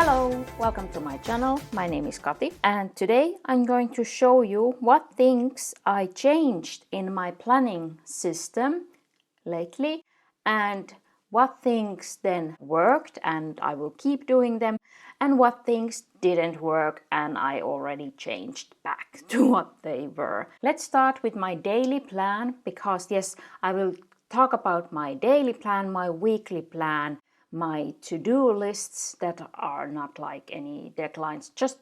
Hello, welcome to my channel. My name is Kati and today I'm going to show you what things I changed in my planning system lately and what things then worked and I will keep doing them and what things didn't work and I already changed back to what they were. Let's start with my daily plan because yes, I will talk about my daily plan, my weekly plan, my to-do lists that are not like any deadlines, just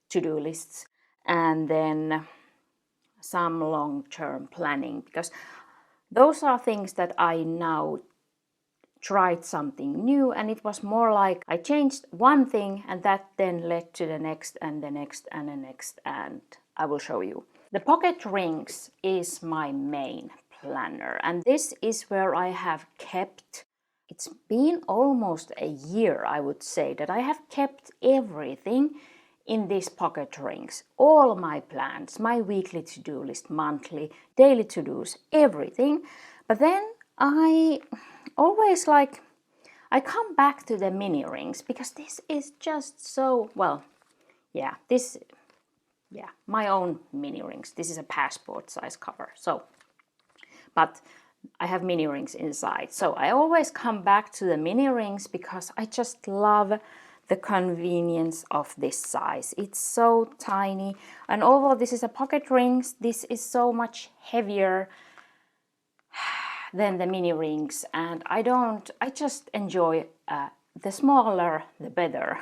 to-do lists, and then some long-term planning because those are things that I now tried something new and it was more like I changed one thing and that then led to the next and the next and the next, and I will show you. The pocket rings is my main planner and this is where I have kept, it's been almost a year I would say that I have kept everything in these pocket rings. All my plans, my weekly to-do list, monthly, daily to-dos, everything. But then I always I come back to the mini rings because this is just so, well, yeah, my own mini rings. This is a passport size cover. So, but I have mini rings inside. So I always come back to the mini rings because I just love the convenience of this size. It's so tiny. And although this is a pocket rings, this is so much heavier than the mini rings. And I just enjoy the smaller, the better,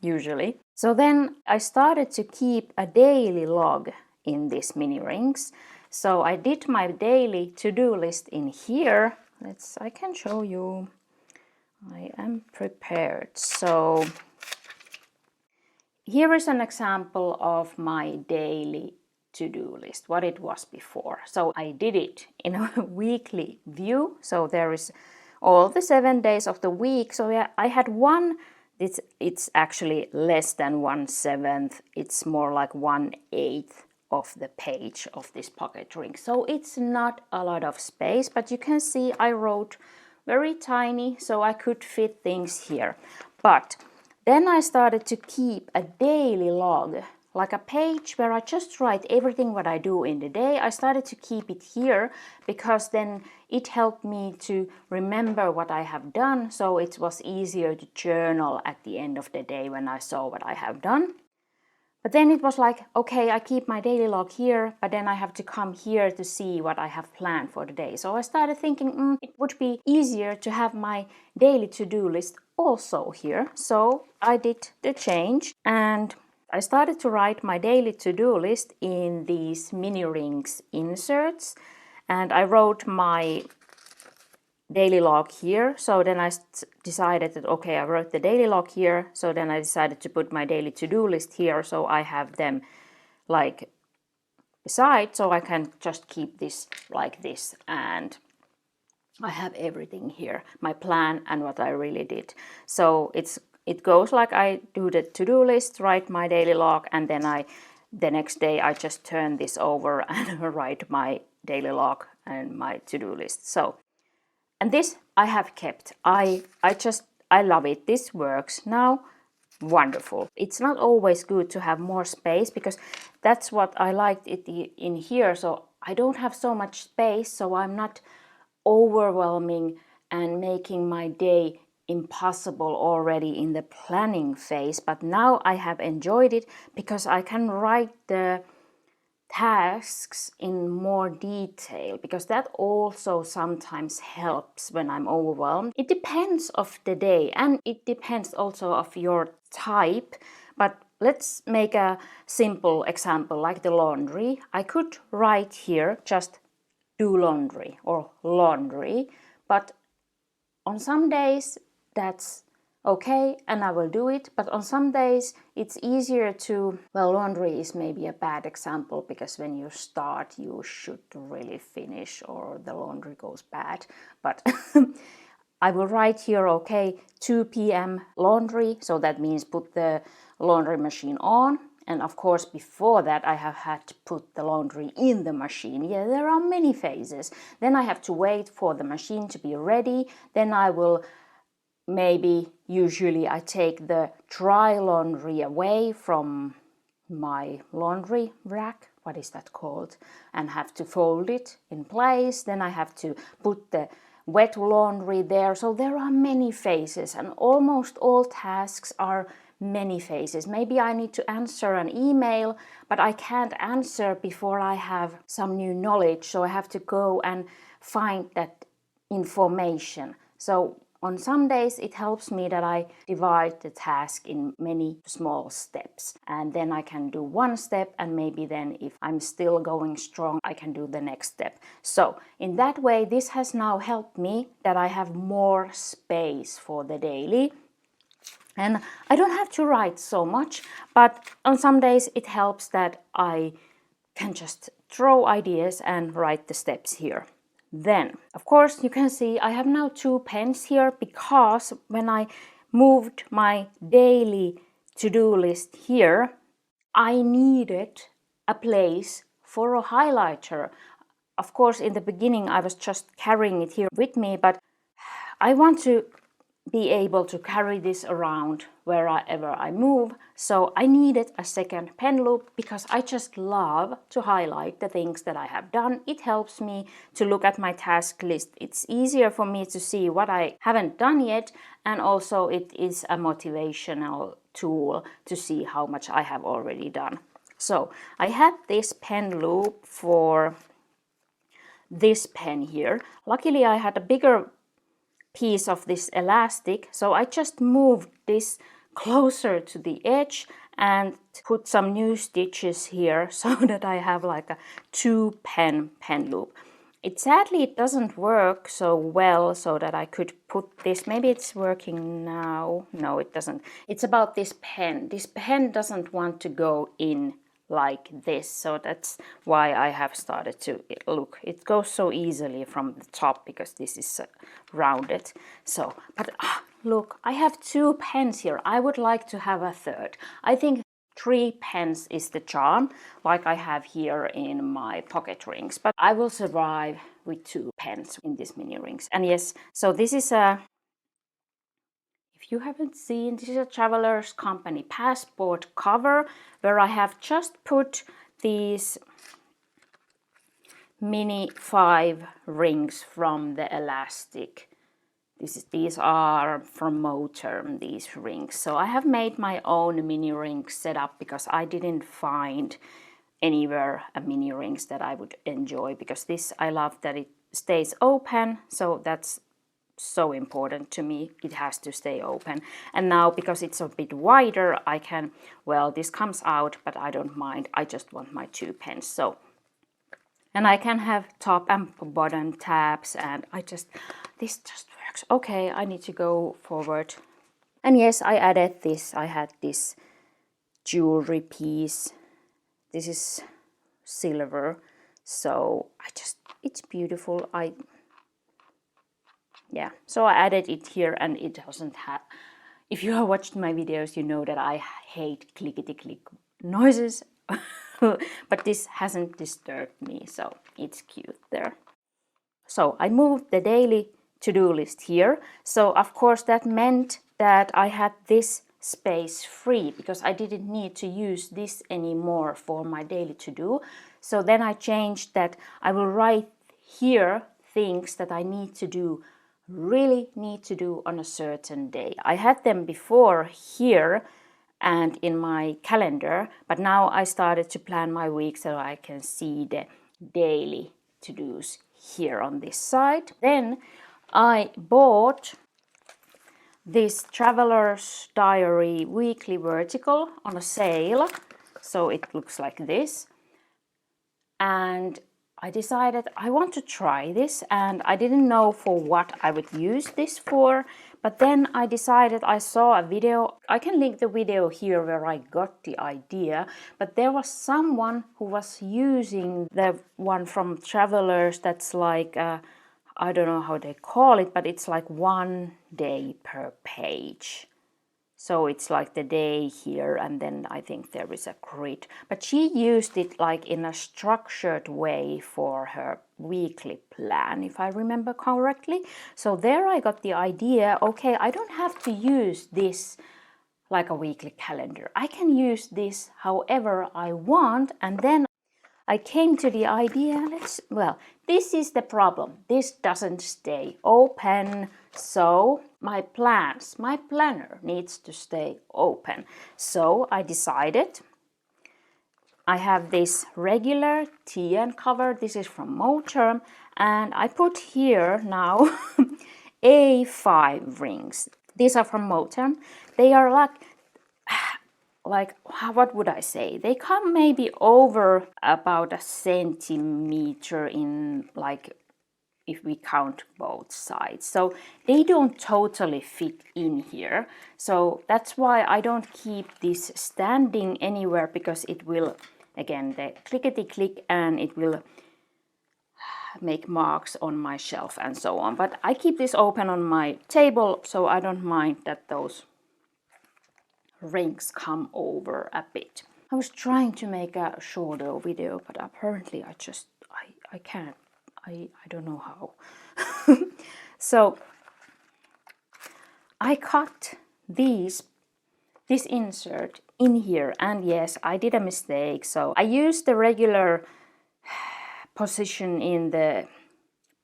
usually. So then I started to keep a daily log in these mini rings. So I did my daily to-do list in here. I can show you. I am prepared. So here is an example of my daily to-do list, what it was before. So I did it in a weekly view. So there is all the 7 days of the week. So yeah, I had one, it's actually less than 1/7. It's more like 1/8 of the page of this pocket ring. So it's not a lot of space, but you can see I wrote very tiny so I could fit things here. But then I started to keep a daily log, like a page where I just write everything what I do in the day. I started to keep it here because then it helped me to remember what I have done. So it was easier to journal at the end of the day when I saw what I have done. But then it was like, okay, I keep my daily log here, but then I have to come here to see what I have planned for the day. So I started thinking it would be easier to have my daily to-do list also here. So I did the change and I started to write my daily to-do list in these mini rings inserts. And I wrote my daily log here. So then I decided that, okay, I wrote the daily log here. So then I decided to put my daily to-do list here. So I have them like beside, so I can just keep this like this. And I have everything here, my plan and what I really did. So it goes like I do the to-do list, write my daily log, and then the next day I just turn this over and write my daily log and my to-do list. So, and this I have kept. I love it. This works now. Wonderful. It's not always good to have more space because that's what I liked it in here. So I don't have so much space, so I'm not overwhelming and making my day impossible already in the planning phase. But now I have enjoyed it because I can write the tasks in more detail, because that also sometimes helps when I'm overwhelmed. It depends of the day and it depends also of your type, but let's make a simple example like the laundry. I could write here just do laundry or laundry, but on some days that's okay and I will do it, but on some days it's easier to, well, laundry is maybe a bad example because when you start you should really finish or the laundry goes bad, but I will write here, okay, 2 p.m. laundry, so that means put the laundry machine on. And of course, before that, I have had to put the laundry in the machine. Yeah, there are many phases. Then I have to wait for the machine to be ready. Then I will maybe usually I take the dry laundry away from my laundry rack, what is that called, and have to fold it in place. Then I have to put the wet laundry there. So there are many phases, and almost all tasks are many phases. Maybe I need to answer an email, but I can't answer before I have some new knowledge. So I have to go and find that information. So on some days it helps me that I divide the task in many small steps, and then I can do one step, and maybe then if I'm still going strong I can do the next step. So in that way this has now helped me that I have more space for the daily, and I don't have to write so much, but on some days it helps that I can just throw ideas and write the steps here. Then, of course, you can see I have now 2 pens here, because when I moved my daily to-do list here, I needed a place for a highlighter. Of course, in the beginning I was just carrying it here with me, but I want to be able to carry this around wherever I move. So I needed a second pen loop, because I just love to highlight the things that I have done. It helps me to look at my task list. It's easier for me to see what I haven't done yet, and also it is a motivational tool to see how much I have already done. So I had this pen loop for this pen here. Luckily I had a bigger piece of this elastic, so I just moved this closer to the edge and put some new stitches here so that I have like a 2 pen loop. Sadly it doesn't work so well, so that I could put this, maybe it's working now, no it doesn't. It's about this pen. This pen doesn't want to go in like this, so that's why I have started to look. It goes so easily from the top because this is rounded. So, but look, I have 2 pens here. I would like to have a third. I think 3 pens is the charm, like I have here in my pocket rings, but I will survive with 2 pens in these mini rings. And yes, so this is a, if you haven't seen, this is a Travelers Company passport cover, where I have just put these mini 5 rings from the elastic. These are from Moterm, these rings. So I have made my own mini ring setup, because I didn't find anywhere a mini rings that I would enjoy, because this, I love that it stays open, so that's so important to me. It has to stay open. And now because it's a bit wider, I can, well, this comes out, but I don't mind. I just want my 2 pens. So, and I can have top and bottom tabs, and this just works. Okay, I need to go forward. And yes, I added this. I had this jewelry piece. This is silver, so it's beautiful. Yeah, so I added it here, and it doesn't have, if you have watched my videos, you know that I hate clickety-click noises, but this hasn't disturbed me, so it's cute there. So I moved the daily to-do list here, so of course that meant that I had this space free, because I didn't need to use this anymore for my daily to-do. So then I changed that I will write here things that I really need to do on a certain day. I had them before here and in my calendar, but now I started to plan my week so I can see the daily to-dos here on this side. Then I bought this Traveler's Diary Weekly Vertical on a sale, so it looks like this. And I decided I want to try this, and I didn't know for what I would use this for, but then I decided, I saw a video, I can link the video here where I got the idea, but there was someone who was using the one from Travelers that's like, I don't know how they call it, but it's like 1 day per page. So it's like the day here, and then I think there is a grid. But she used it like in a structured way for her weekly plan, if I remember correctly. So there I got the idea, okay, I don't have to use this like a weekly calendar. I can use this however I want, and then I came to the idea, this is the problem. This doesn't stay open, so my planner needs to stay open. So I decided, I have this regular TN cover, this is from Moterm, and I put here now A5 rings. These are from Moterm. They are like what would I say? They come maybe over about a centimeter in, like, if we count both sides. So they don't totally fit in here. So that's why I don't keep this standing anywhere, because it will, again, the clickety click, and it will make marks on my shelf and so on. But I keep this open on my table, so I don't mind that those rings come over a bit. I was trying to make a shorter video, but apparently I can't. I don't know how. So I cut this insert in here, and yes, I did a mistake. So I used the regular position in the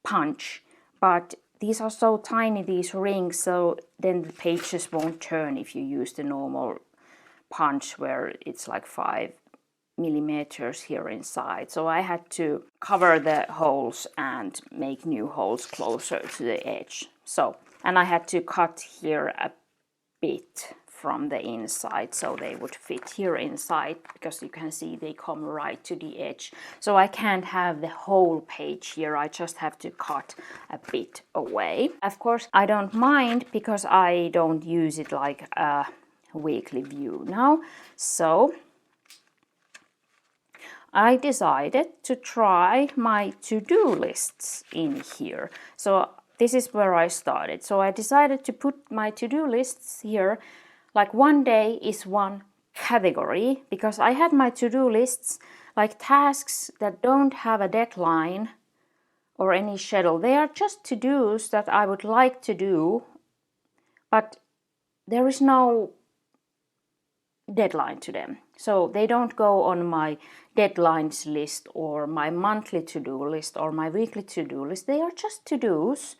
punch, but these are so tiny, these rings, so then the pages won't turn if you use the normal punch where it's like 5 millimeters here inside. So I had to cover the holes and make new holes closer to the edge. So, and I had to cut here a bit from the inside so they would fit here inside, because you can see they come right to the edge. So I can't have the whole page here, I just have to cut a bit away. Of course I don't mind, because I don't use it like a weekly view now. So I decided to try my to-do lists in here. So this is where I started. So I decided to put my to-do lists here. Like one day is one category, because I had my to-do lists like tasks that don't have a deadline or any schedule. They are just to-dos that I would like to do, but there is no deadline to them. So they don't go on my deadlines list or my monthly to-do list or my weekly to-do list. They are just to-dos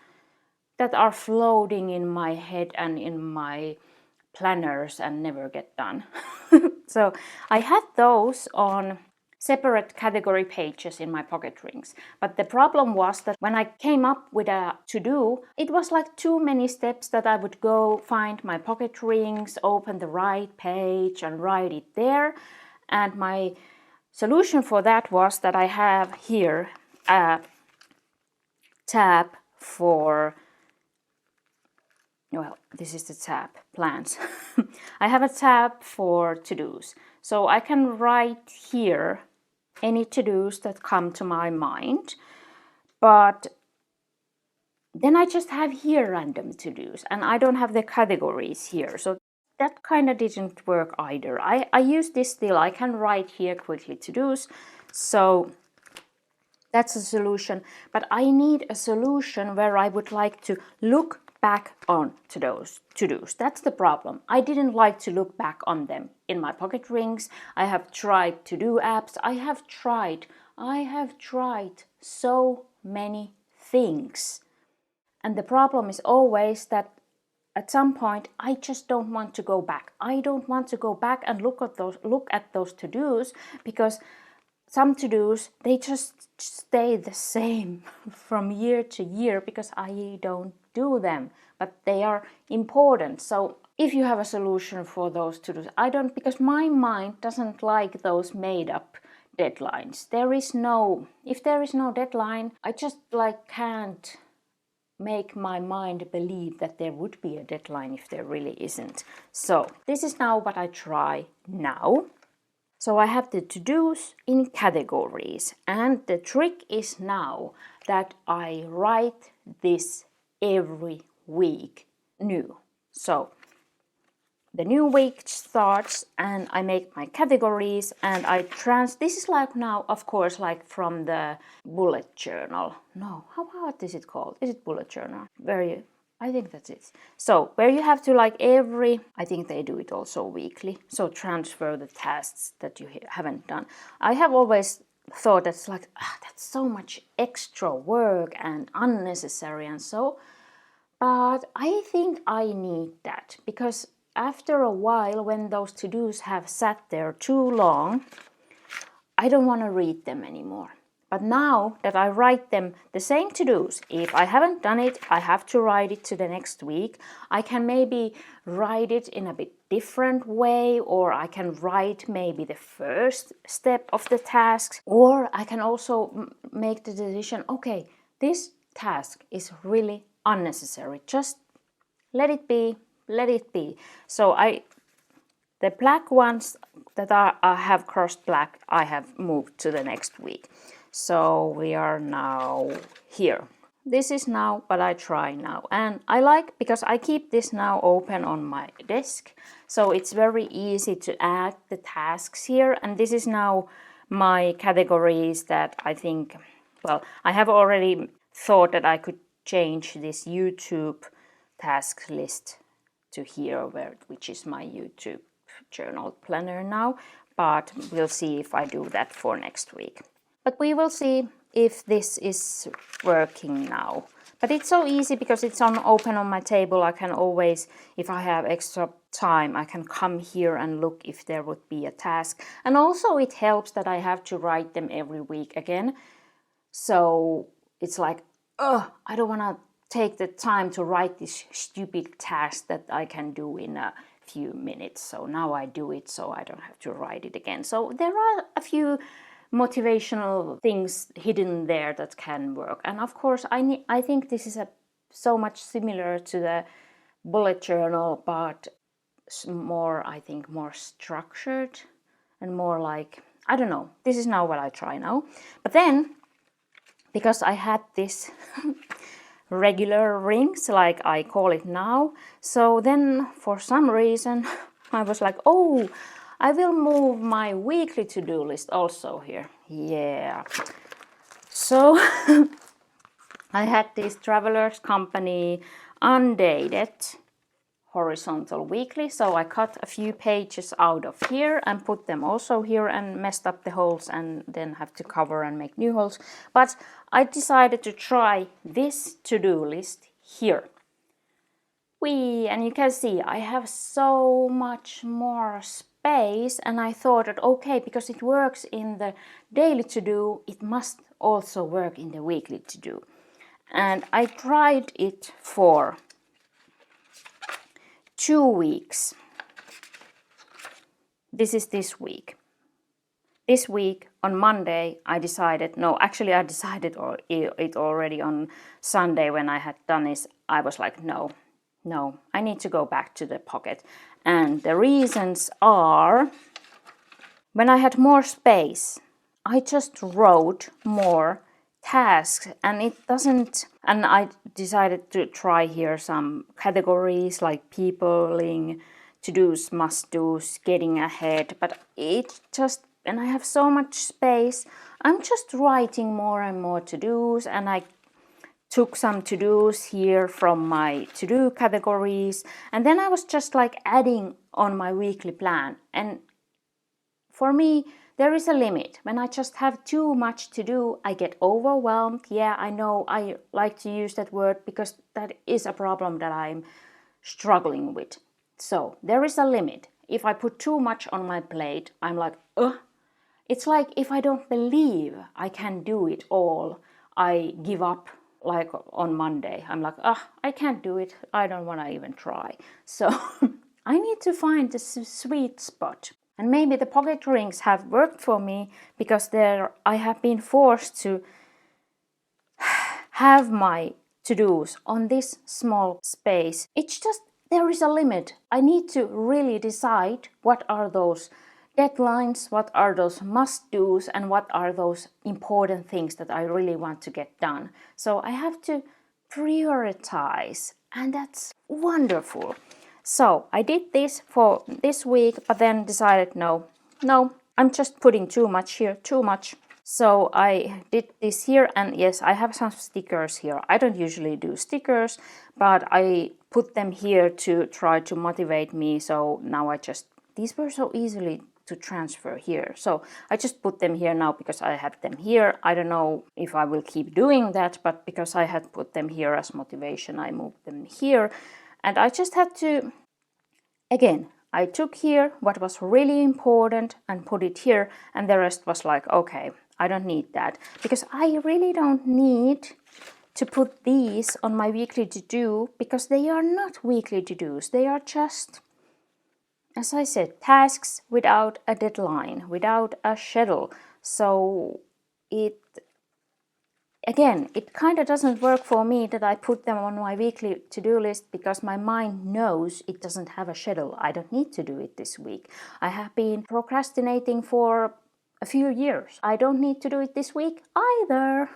that are floating in my head and in my planners and never get done. So I had those on separate category pages in my pocket rings. But the problem was that when I came up with a to-do, it was like too many steps that I would go find my pocket rings, open the right page and write it there. And my solution for that was that I have here a tab for, well, this is the tab, plans. I have a tab for to-dos. So I can write here any to-dos that come to my mind. But then I just have here random to-dos, and I don't have the categories here. So that kind of didn't work either. I use this still. I can write here quickly to-dos. So that's a solution. But I need a solution where I would like to look back on to those to-dos. That's the problem. I didn't like to look back on them in my pocket rings. I have tried to-do apps. I have tried so many things. And the problem is always that at some point I just don't want to go back. I don't want to go back and look at those to-dos, because some to-dos, they just stay the same from year to year because I don't do them, but they are important. So if you have a solution for those to-dos, I don't, because my mind doesn't like those made up deadlines. If there is no deadline, I just can't make my mind believe that there would be a deadline if there really isn't. So this is now what I try now. So I have the to-dos in categories, and the trick is now that I write this every week new. So the new week starts and I make my categories and this is like now, of course, like from the bullet journal. No, what is it called? Is it bullet journal? I think that's it. So where you have to like I think they do it also weekly. So transfer the tasks that you haven't done. I have always thought that's like, that's so much extra work and unnecessary and so. But I think I need that because after a while, when those to-dos have sat there too long, I don't want to read them anymore. But now that I write them, the same to-dos, if I haven't done it, I have to write it to the next week. I can maybe write it in a bit different way, or I can write maybe the first step of the tasks, or I can also make the decision, okay, this task is really unnecessary. Just let it be. So the black ones that I have crossed black, I have moved to the next week. So we are now here. This is now what I try now. And I like, because I keep this now open on my desk. So it's very easy to add the tasks here. And this is now my categories that I think, well, I have already thought that I could change this YouTube task list to here, which is my YouTube journal planner now, but we'll see if I do that for next week. But we will see if this is working now. But it's so easy because it's open on my table. I can always, if I have extra time, I can come here and look if there would be a task. And also it helps that I have to write them every week again. So it's like, I don't want to take the time to write this stupid task that I can do in a few minutes. So now I do it so I don't have to write it again. So there are a few motivational things hidden there that can work. And of course, I think this is so much similar to the bullet journal, but more, I think, more structured and more like, I don't know. This is now what I try now. But then, because I had this regular rings, like I call it now, so then for some reason I was like, oh, I will move my weekly to-do list also here. Yeah. So I had this Travelers Company undated horizontal weekly, so I cut a few pages out of here and put them also here and messed up the holes and then have to cover and make new holes. But I decided to try this to-do list here. And you can see I have so much more space, and I thought that okay, because it works in the daily to-do, it must also work in the weekly to-do. And I tried it for 2 weeks. This is this week. This week on Monday I decided, no, actually I decided it already on Sunday when I had done this. I was like, no, I need to go back to the pocket. And the reasons are, when I had more space, I just wrote more tasks and it doesn't, and I decided to try here some categories like peopling, to-dos, must-dos, getting ahead, but it just, and I have so much space, I'm just writing more and more to-dos, and I took some to-dos here from my to-do categories, and then I was just like adding on my weekly plan. And for me, there is a limit. When I just have too much to do, I get overwhelmed. Yeah, I know I like to use that word because that is a problem that I'm struggling with. So there is a limit. If I put too much on my plate, I'm like, ugh. It's like if I don't believe I can do it all, I give up. Like on Monday, I'm like, I can't do it. I don't want to even try. So I need to find the sweet spot. And maybe the pocket rings have worked for me because I have been forced to have my to-dos on this small space. It's just, there is a limit. I need to really decide what are those deadlines, what are those must-dos, and what are those important things that I really want to get done. So I have to prioritize, and that's wonderful. So I did this for this week, but then decided no, I'm just putting too much here, too much. So I did this here, and yes, I have some stickers here. I don't usually do stickers, but I put them here to try to motivate me. So now these were so easily to transfer here. So I just put them here now because I have them here. I don't know if I will keep doing that, but because I had put them here as motivation, I moved them here. And I just had to, again, I took here what was really important and put it here, and the rest was like, okay, I don't need that, because I really don't need to put these on my weekly to-do, because they are not weekly to-dos. They are just, as I said, tasks without a deadline, without a schedule. So it kind of doesn't work for me that I put them on my weekly to-do list, because my mind knows it doesn't have a schedule. I don't need to do it this week. I have been procrastinating for a few years. I don't need to do it this week either.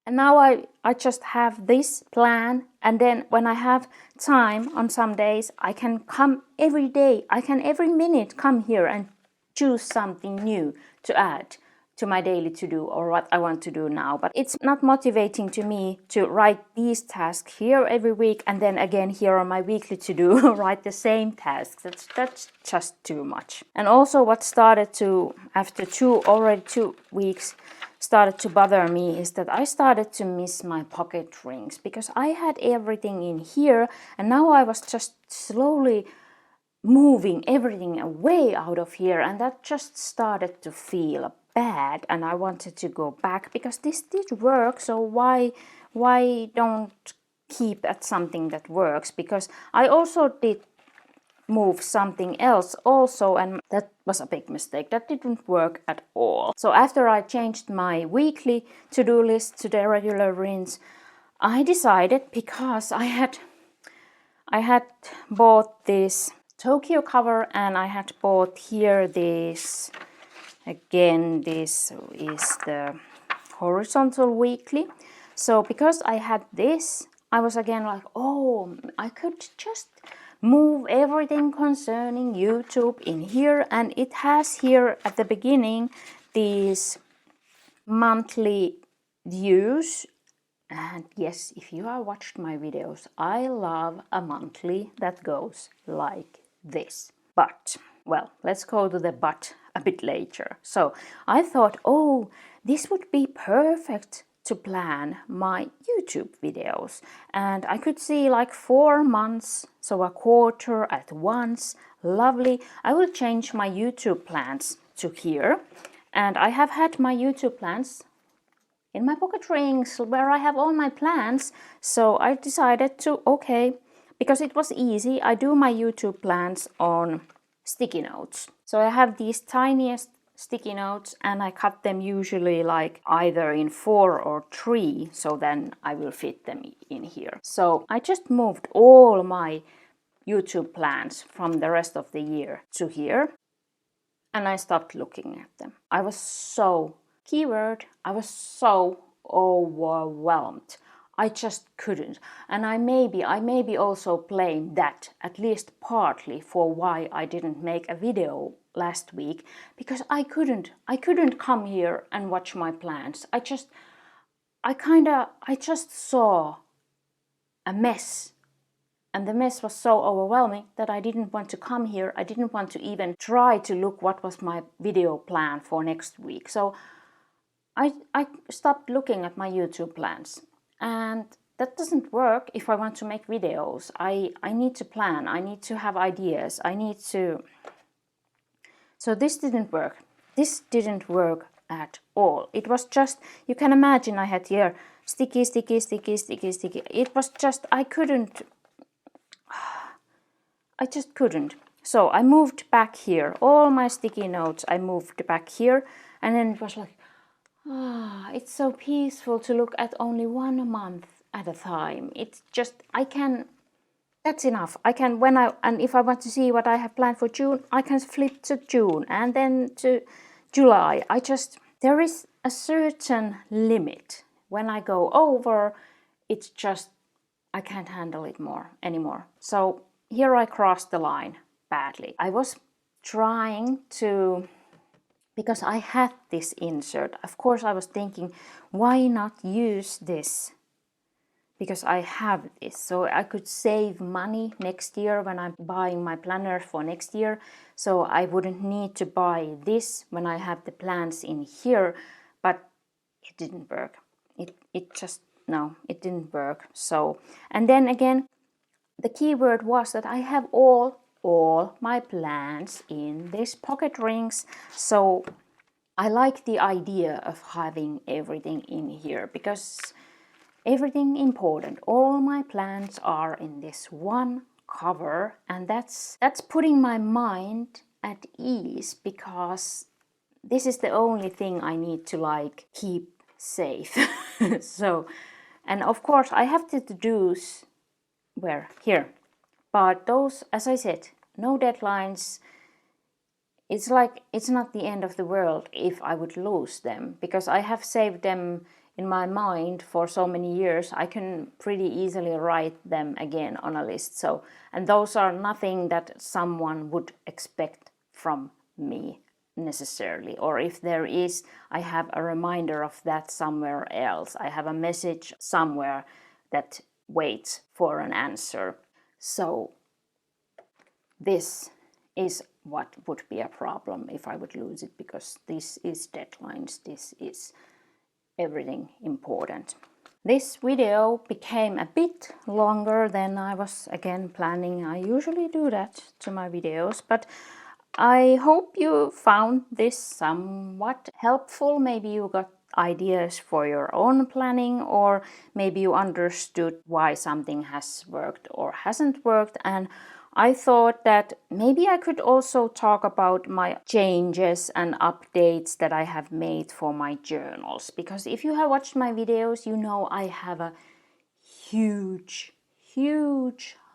And now I just have this plan, and then when I have time on some days, I can come every day. I can every minute come here and choose something new to add to my daily to-do, or what I want to do now. But it's not motivating to me to write these tasks here every week, and then again here on my weekly to-do write the same tasks. That's just too much. And also what started to, after 2 weeks, started to bother me is that I started to miss my pocket rings, because I had everything in here, and now I was just slowly moving everything away out of here, and that just started to feel bad, and I wanted to go back, because this did work. So why don't keep at something that works? Because I also did move something else also, and that was a big mistake. That didn't work at all. So after I changed my weekly to-do list to the regular rinse, I decided, because I had bought this Tokyo cover, and I had bought here this, again, this is the horizontal weekly. So because I had this, I was again like, oh, I could just move everything concerning YouTube in here, and it has here at the beginning these monthly views. And yes, if you have watched my videos, I love a monthly that goes like this. But, well, let's go to the but a bit later. So I thought, oh, this would be perfect to plan my YouTube videos. And I could see like 4 months, so a quarter at once. Lovely. I will change my YouTube plans to here. And I have had my YouTube plans in my pocket rings where I have all my plans. So I decided to, okay, because it was easy, I do my YouTube plans on sticky notes. So I have these tiniest sticky notes, and I cut them usually like either in 4 or 3, so then I will fit them in here. So I just moved all my YouTube plans from the rest of the year to here, and I stopped looking at them. I was so overwhelmed. I just couldn't. And I maybe also blame that, at least partly, for why I didn't make a video last week, because I couldn't come here and watch my plans. I just saw a mess. And the mess was so overwhelming that I didn't want to come here. I didn't want to even try to look what was my video plan for next week. So I stopped looking at my YouTube plans. And that doesn't work if I want to make videos. I need to plan. I need to have ideas. So this didn't work. This didn't work at all. It was just, you can imagine I had here sticky. It was just, I just couldn't. So I moved back here. All my sticky notes, I moved back here. And then it was like, it's so peaceful to look at only 1 month at a time. It's just, that's enough. And if I want to see what I have planned for June, I can flip to June and then to July. There is a certain limit. When I go over, it's just, I can't handle it anymore. So here I crossed the line badly. I was trying to, because I had this insert, of course I was thinking, why not use this? Because I have this, so I could save money next year when I'm buying my planner for next year. So I wouldn't need to buy this when I have the plans in here, but it didn't work. It didn't work. So, and then again, the key word was that I have all my plans in these pocket rings. So I like the idea of having everything in here, because everything important, all my plans are in this one cover, and that's putting my mind at ease, because this is the only thing I need to like keep safe. So, and of course I have the to-dos where here, but those, as I said, no deadlines. It's like, it's not the end of the world if I would lose them, because I have saved them in my mind for so many years. I can pretty easily write them again on a list. So, and those are nothing that someone would expect from me necessarily, or if there is, I have a reminder of that somewhere else. I have a message somewhere that waits for an answer. So this is what would be a problem if I would lose it, because this is deadlines, this is everything important. This video became a bit longer than I was again planning. I usually do that to my videos, but I hope you found this somewhat helpful. Maybe you got ideas for your own planning, or maybe you understood why something has worked or hasn't worked. And I thought that maybe I could also talk about my changes and updates that I have made for my journals. Because if you have watched my videos, you know I have a huge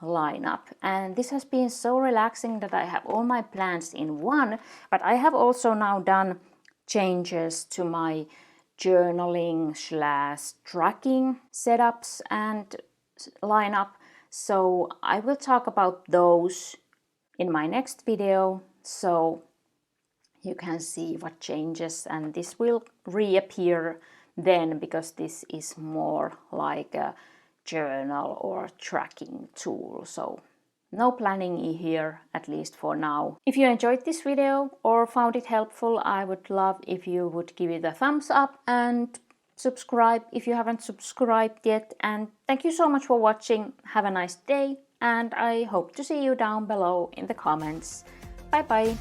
lineup. And this has been so relaxing that I have all my plans in one. But I have also now done changes to my journaling / tracking setups and lineup. So I will talk about those in my next video, so you can see what changes, and this will reappear then, because this is more like a journal or tracking tool. So no planning here, at least for now. If you enjoyed this video or found it helpful, I would love if you would give it a thumbs up and subscribe if you haven't subscribed yet. And thank you so much for watching. Have a nice day, and I hope to see you down below in the comments. Bye bye.